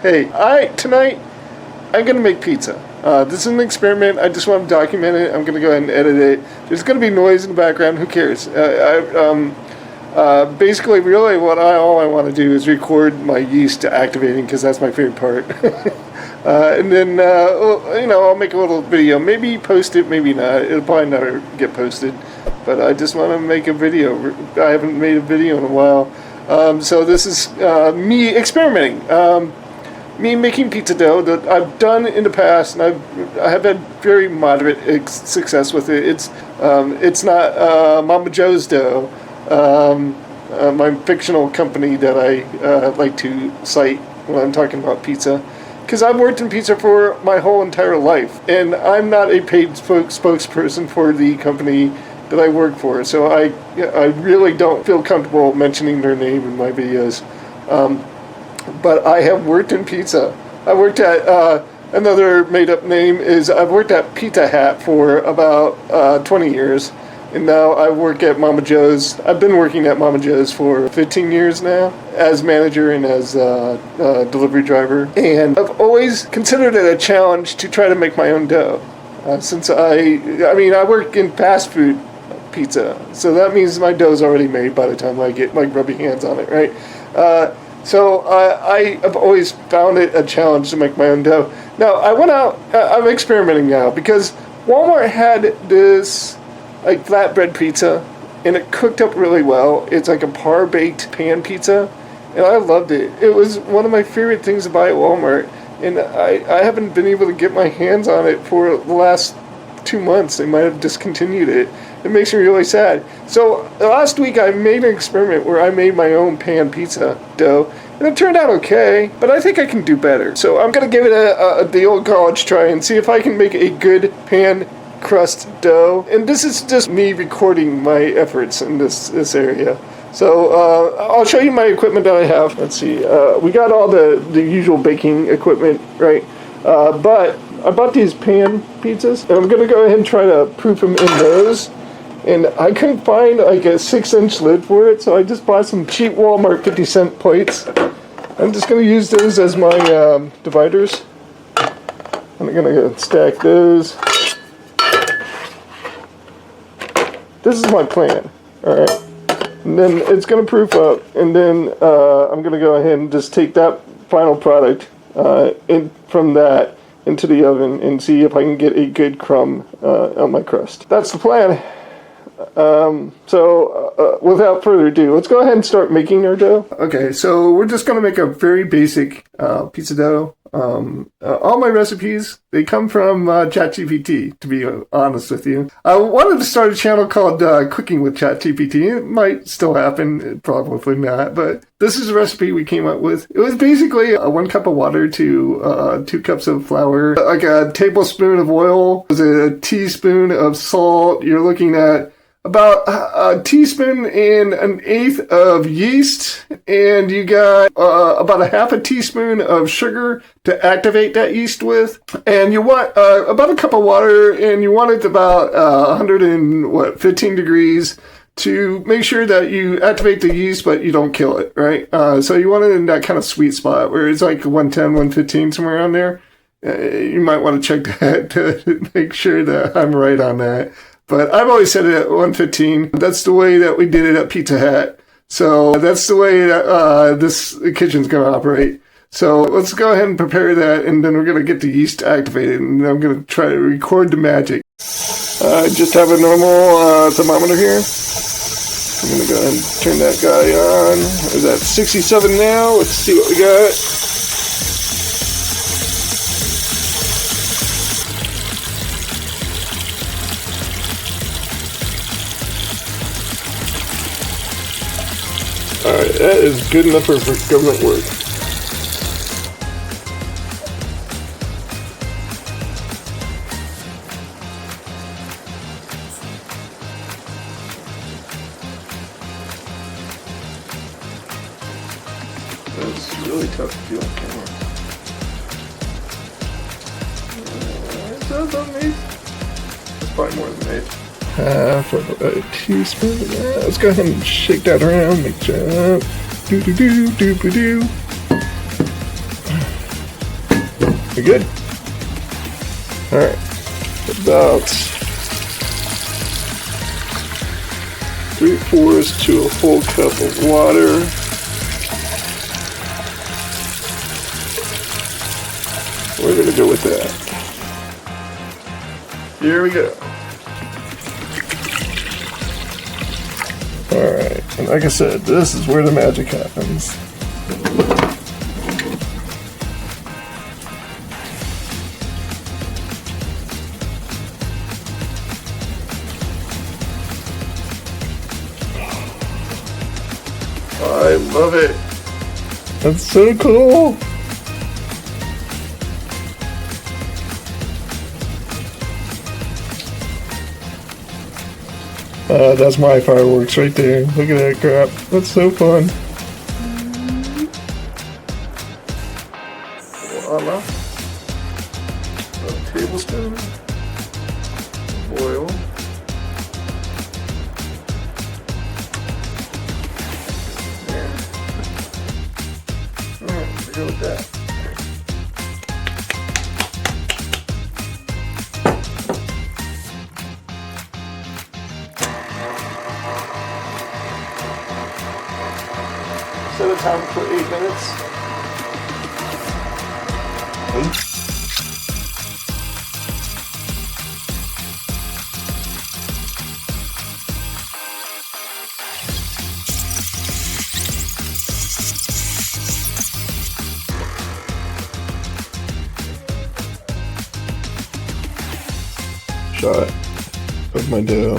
Hey, tonight I'm gonna make pizza. This is an experiment. I just want to document it. I'm gonna go ahead and edit it. There's gonna be noise in the background. Who cares? Basically, really, all I want to do is record my yeast activating because that's my favorite part. And then I'll make a little video. Maybe post it, maybe not. It'll probably never get posted. But I just want to make a video. I haven't made a video in a while. So this is me experimenting. Me making pizza dough that I've done in the past, and I have had very moderate success with it. It's not Mama Joe's dough, my fictional company that I like to cite when I'm talking about pizza, because I've worked in pizza for my whole entire life, and I'm not a paid spokesperson for the company that I work for, so I really don't feel comfortable mentioning their name in my videos. But I have worked in pizza. I worked at, another made-up name is, I've worked at Pizza Hat for about 20 years. And now I work at Mama Joe's. I've been working at Mama Joe's for 15 years now, as manager and as delivery driver. And I've always considered it a challenge to try to make my own dough. Since I work in fast food pizza. So that means my dough's already made by the time I get my grubby hands on it, right? So I have always found it a challenge to make my own dough. Now, I went out, I'm experimenting now, because Walmart had this like flatbread pizza, and it cooked up really well. It's like a par-baked pan pizza, and I loved it. It was one of my favorite things to buy at Walmart, and I haven't been able to get my hands on it for the last 2 months. They might have discontinued it. It makes me really sad. So last week I made an experiment where I made my own pan pizza dough, and it turned out okay, but I think I can do better. So I'm going to give it the old college try and see if I can make a good pan crust dough. And this is just me recording my efforts in this area. So I'll show you my equipment that I have. Let's see. We got all the usual baking equipment, right? But I bought these pan pizzas, and I'm going to go ahead and try to proof them in those. And I couldn't find like a 6-inch lid for it, so I just bought some cheap Walmart 50-cent plates. I'm just going to use those as my dividers. I'm going to stack those. This is my plan, alright? And then it's going to proof up, and then I'm going to go ahead and just take that final product from that into the oven and see if I can get a good crumb on my crust. That's the plan. Without further ado, let's go ahead and start making our dough. Okay, so we're just going to make a very basic pizza dough. All my recipes, they come from ChatGPT, to be honest with you. I wanted to start a channel called Cooking with ChatGPT. It might still happen, probably not, but this is a recipe we came up with. It was basically 1 cup of water to 2 cups of flour, like a tablespoon of oil, a teaspoon of salt. You're looking at about a teaspoon and 1/8 of yeast, and you got about a half a teaspoon of sugar to activate that yeast with, and you want about a cup of water, and you want it about 115 degrees to make sure that you activate the yeast, but you don't kill it, right? So you want it in that kind of sweet spot where it's like 110, 115, somewhere around there. You might want to check that to make sure that I'm right on that. But I've always said it at 115. That's the way that we did it at Pizza Hat. So that's the way that this kitchen's going to operate. So let's go ahead and prepare that, and then we're going to get the yeast activated, and I'm going to try to record the magic. I just have a normal thermometer here. I'm going to go ahead and turn that guy on. Is that 67 now? Let's see what we got. Alright, that is good enough for government work. That's really tough to do on camera. Is that about me? That's probably more than me. Half of a teaspoon of that. Let's go ahead and shake that around, make sure. Do. We good? Alright. About 3/4 to a full cup of water. We're gonna go with that. Here we go. Alright, and like I said, this is where the magic happens. I love it. That's so cool. That's my fireworks right there. Look at that crap. That's so fun. Voila. A tablespoon of oil. Alright, we go with that. Set a timer for 8 minutes. Shot of my dough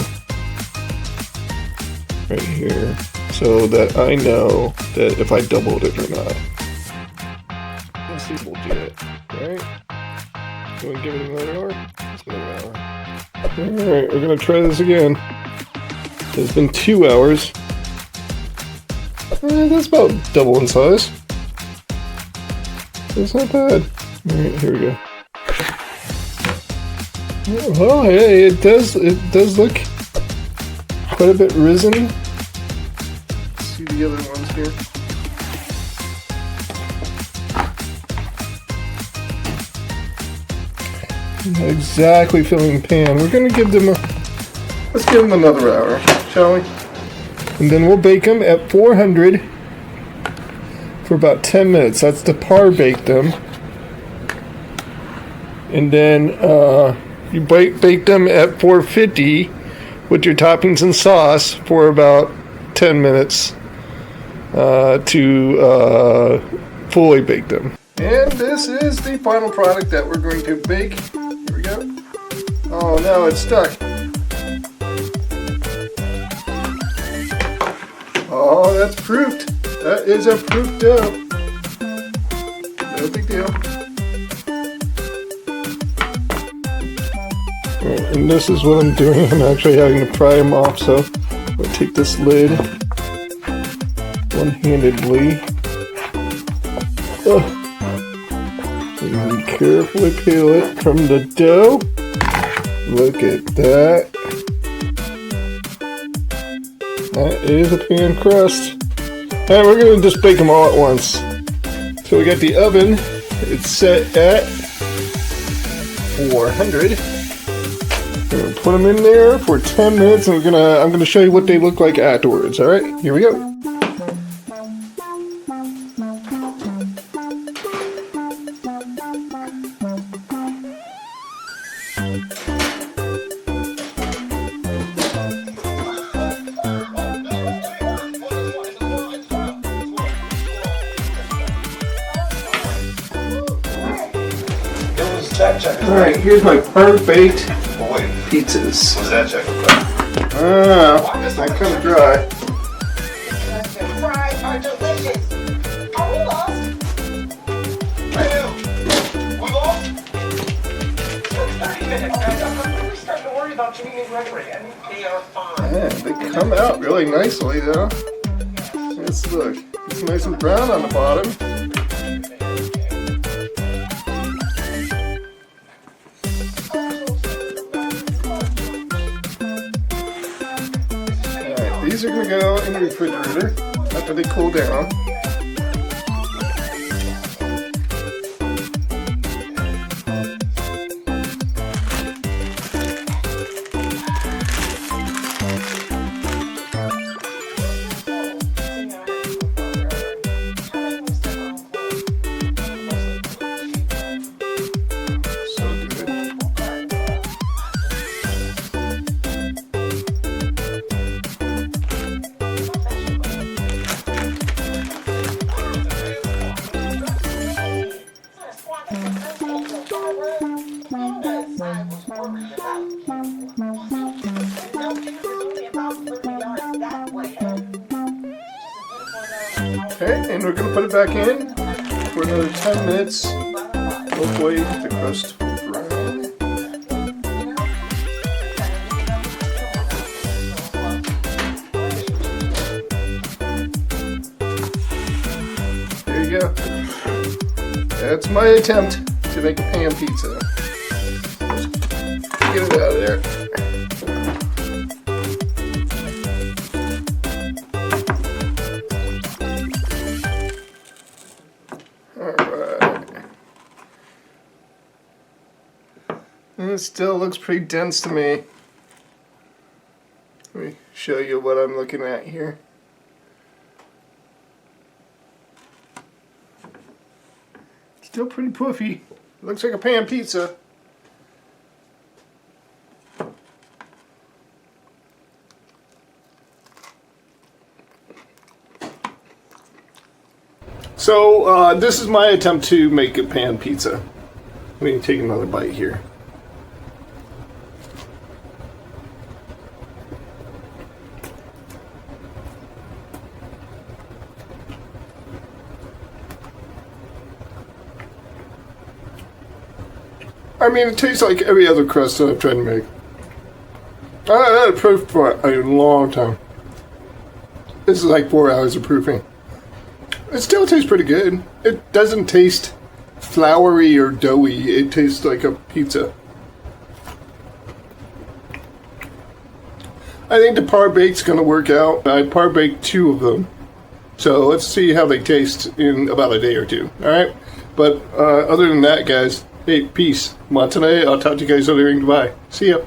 right here, so that I know that if I doubled it or not. Let's see if we'll get it. Alright. You want to give it another hour? It's another hour. Alright, we're going to try this again. It's been 2 hours. That's about double in size. That's not bad. Alright, here we go. Well, hey, it does look quite a bit risen. Let's see the other ones here. Not exactly filling the pan. We're gonna give them let's give them another hour, shall we? And then we'll bake them at 400 for about 10 minutes. That's to par bake them. And then you bake them at 450 with your toppings and sauce for about 10 minutes to fully bake them. And this is the final product that we're going to bake. Here we go. Oh no, it's stuck. Oh, that's proofed. That is a proofed dough. No big deal. And this is what I'm doing. I'm actually having to pry them off, so I'll take this lid one-handedly. And carefully peel it from the dough. Look at that. That is a pan crust. And we're going to just bake them all at once. So we got the oven. It's set at 400. We're gonna put them in there for 10 minutes, and I'm gonna show you what they look like afterwards. All right, here we go. All right, here's my par-baked pizzas. What's that check look like? They're kind of dry. Fries are delicious. Are we lost? We lost? 30 minutes, guys. I'm really starting to worry about Jimmy and Gregory, and they are fine. Yeah, they come out really nicely though. Let's look. It's nice and brown on the bottom. These are going to go in the refrigerator after they cool down. Okay, and we're gonna put it back in for another 10 minutes. Hopefully the crust will brown. There you go. That's my attempt to make a pan pizza. Get it out of there. It still looks pretty dense to me. Let me show you what I'm looking at here. Still pretty puffy. Looks like a pan pizza. So this is my attempt to make a pan pizza. Let me take another bite here. I mean, it tastes like every other crust that I've tried to make. I had it proofed for a long time. This is like 4 hours of proofing. It still tastes pretty good. It doesn't taste floury or doughy. It tastes like a pizza. I think the par baked's going to work out. I par baked 2 of them. So let's see how they taste in about a day or 2. Alright? But other than that, guys, hey, peace. Matane, I'll talk to you guys later and goodbye. See ya.